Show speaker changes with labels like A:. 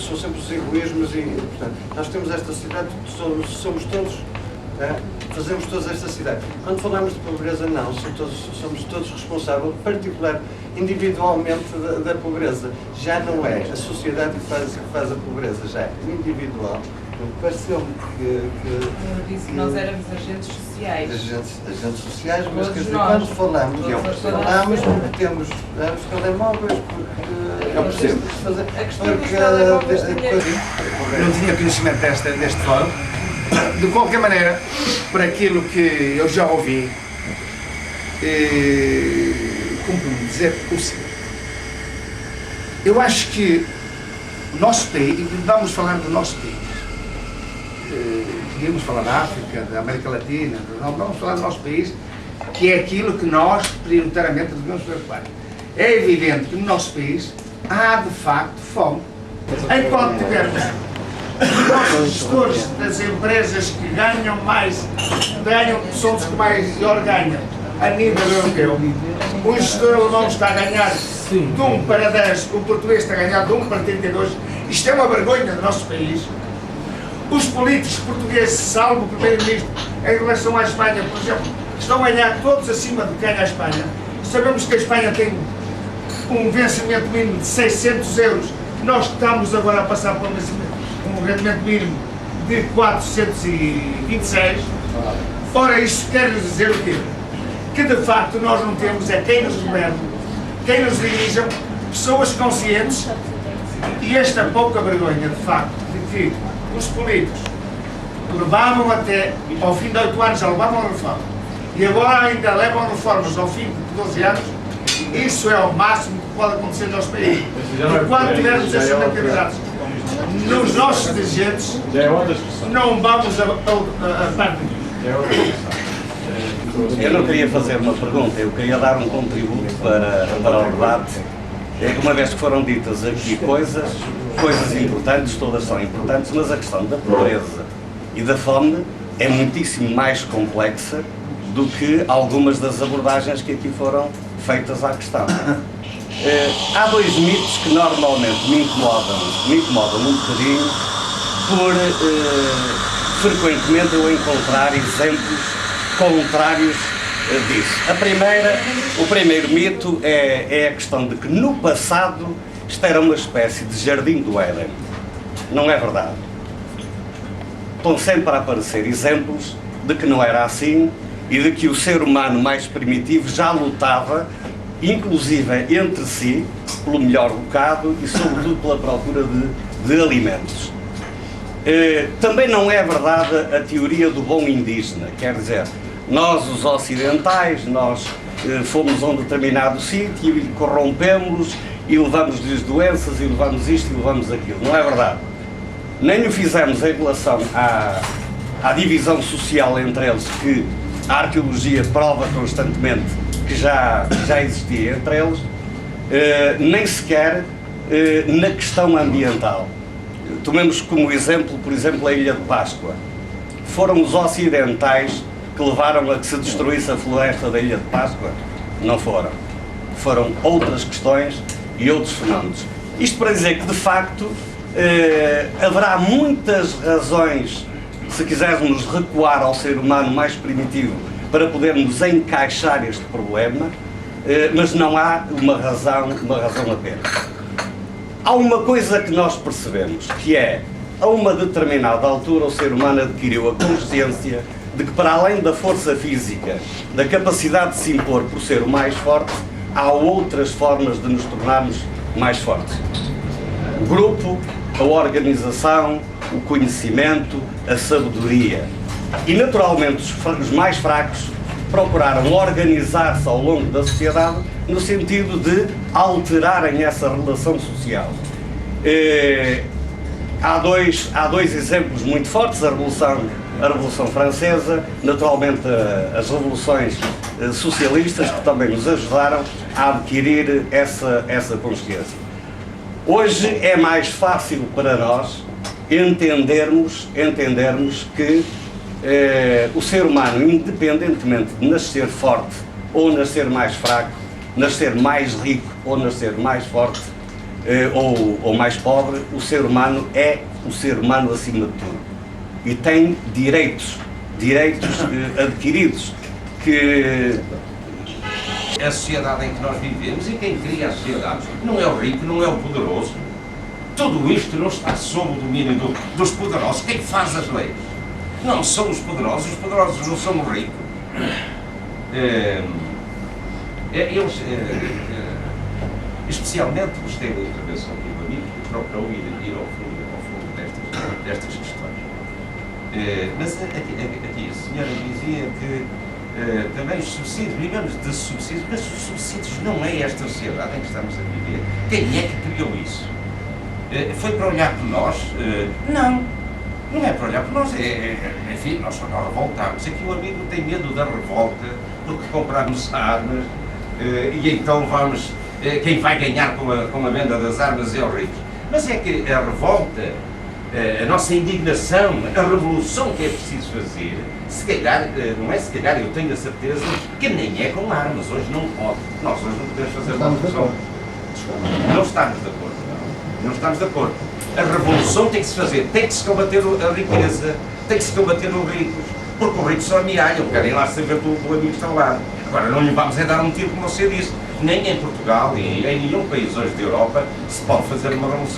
A: são sempre os egoísmos e, portanto, nós temos esta cidade, somos todos, fazemos todos esta cidade. Quando falamos de pobreza, não, somos todos responsáveis, particular, individualmente, da pobreza. Já não é a sociedade que faz a pobreza, já é individual. Pareceu-me que
B: eu disse que nós éramos agentes sociais.
A: Agentes sociais, mas
B: todos
A: quer dizer,
B: nós,
A: quando falamos porque temos os telemóveis, porque
C: eu percebo.
B: A questão dos telemóveis
C: não tinha conhecimento deste fórum. De qualquer maneira, por aquilo que eu já ouvi, cumpre-me dizer o seguinte. Eu acho que o nosso país, vamos falar do nosso país, podíamos falar da África, da América Latina, vamos falar do nosso país, que é aquilo que nós prioritariamente devemos preocupar. É evidente que no nosso país há de facto fome. Enquanto tivermos os nossos gestores das empresas que ganham mais, são os que maior ganham a nível europeu, o gestor alemão está a ganhar de 1 para 10, o português está a ganhar de 1 para 32, isto é uma vergonha do nosso país. Os políticos portugueses, salvo o primeiro-ministro, em relação à Espanha, por exemplo, estão a ganhar todos acima do que ganha a Espanha. Sabemos que a Espanha tem um vencimento mínimo de 600 euros, nós estamos agora a passar por um rendimento mínimo de 426. Ora, isto quer dizer o quê? Que de facto nós não temos quem nos governe, quem nos dirijam, pessoas conscientes, e esta pouca vergonha de facto de que os políticos levavam até ao fim de 8 anos, já levavam a reforma, e agora ainda levam reformas ao fim de 12 anos, isso é o máximo que pode acontecer no nosso país. E quando tivermos essas mentalidades nos nossos dirigentes, não vamos a parte disso.
D: Eu não queria fazer uma pergunta, eu queria dar um contributo para o debate. É que uma vez que foram ditas aqui coisas importantes, todas são importantes, mas a questão da pobreza e da fome é muitíssimo mais complexa do que algumas das abordagens que aqui foram feitas à questão. Há dois mitos que normalmente me incomodam um bocadinho por frequentemente eu encontrar exemplos contrários disso. O primeiro mito é a questão de que no passado isto era uma espécie de jardim do Éden. Não é verdade. Estão sempre a aparecer exemplos de que não era assim e de que o ser humano mais primitivo já lutava, inclusive entre si, pelo melhor bocado e sobretudo pela procura de alimentos. Também não é verdade a teoria do bom indígena, quer dizer, nós os ocidentais, nós fomos a um determinado sítio e corrompemos e levamos-lhes doenças e levamos isto e levamos aquilo. Não é verdade. Nem o fizemos em relação à divisão social entre eles, que a arqueologia prova constantemente que já existia entre eles, nem sequer na questão ambiental. Tomemos como exemplo, por exemplo, a Ilha de Páscoa. Foram os ocidentais que levaram a que se destruísse a floresta da Ilha de Páscoa? Não foram. Foram outras questões e outros fenómenos. Isto para dizer que, de facto, haverá muitas razões, se quisermos recuar ao ser humano mais primitivo, para podermos encaixar este problema, mas não há uma razão apenas. Há uma coisa que nós percebemos, que é, a uma determinada altura, o ser humano adquiriu a consciência de que, para além da força física, da capacidade de se impor por ser o mais forte, há outras formas de nos tornarmos mais fortes. O grupo, a organização, o conhecimento, a sabedoria. E, naturalmente, os mais fracos procuraram organizar-se ao longo da sociedade no sentido de alterarem essa relação social. Há dois exemplos muito fortes, a Revolução Francesa, naturalmente as revoluções socialistas, que também nos ajudaram a adquirir essa consciência. Hoje é mais fácil para nós entendermos que o ser humano, independentemente de nascer forte ou nascer mais fraco, nascer mais rico ou nascer mais forte, ou mais pobre, o ser humano é o ser humano acima de tudo. E tem direitos adquiridos que...
E: A sociedade em que nós vivemos e quem cria a sociedade não é o rico, não é o poderoso. Tudo isto não está sob o domínio dos poderosos. Quem faz as leis? Não são os poderosos não são os ricos. Especialmente gostei da intervenção do amigo que procurou ir ao fundo destas questões. Mas aqui a senhora dizia que também os subsídios, vivemos de subsídios, mas os subsídios não é esta sociedade em que estamos a viver. Quem é que criou isso? Foi para olhar por nós? Não é para olhar por nós, enfim, nós revoltamos. Aqui o amigo tem medo da revolta, porque compramos armas e então vamos, quem vai ganhar com a venda das armas é o rico. Mas é que a revolta, a nossa indignação, a revolução que é preciso fazer, se calhar, não é se calhar, eu tenho a certeza que nem é com armas, hoje não pode. Nós hoje não podemos fazer uma revolução. Não estamos de acordo. Não estamos de acordo. A revolução tem que se fazer, tem que se combater a riqueza, tem que se combater os ricos, porque os ricos só amealham, querem lá saber do amigo que está ao lado. Agora, não lhe vamos dar um tiro, como você disse. Nem em Portugal e em nenhum país hoje da Europa se pode fazer uma revolução